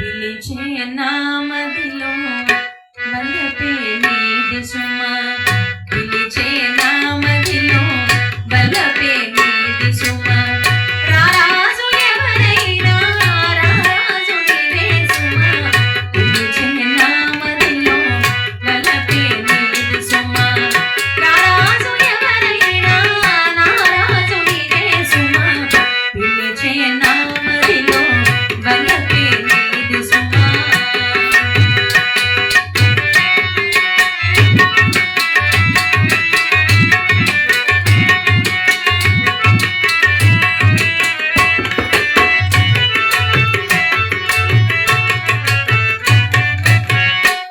పిలిచే నామదిలో వలపే నీది సుమా పిలిచే నామదిలో వలపే నీది సుమా రారాజు ఎవరైనా రారాజు నీవే సుమా పిలిచే నామదిలో వలపే నీది సుమా రారాజు ఎవరైనా నారాజు నీవే సుమా పిలిచే నామదిలో వలపే నీది సుమా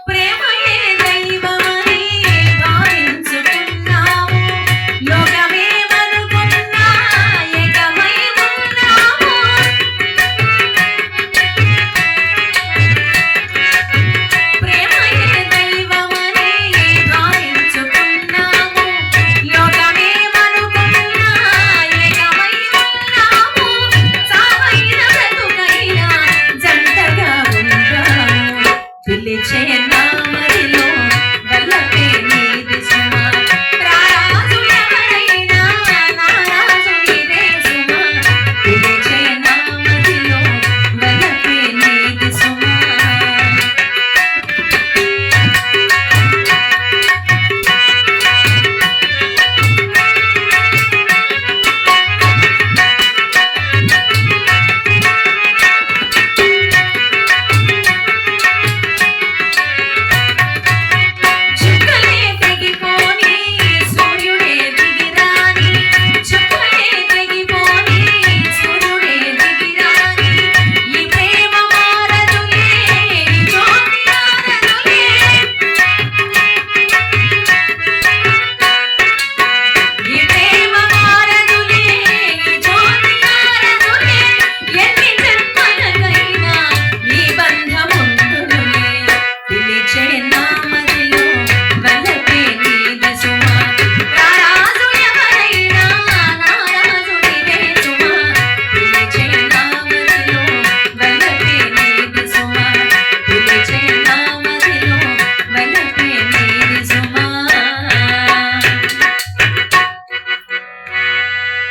ప్రేమయే దైవమని భావించుకున్నాము లోకమేమనుకున్నా ఏకమై ఉన్నాము ప్రేమయే దైవమని భావించుకున్నాము లోకమేమనుకున్నా ఏకమై ఉన్నాము సావైన బ్రతుకైనా జంటగా ఉంటాము పిలిచే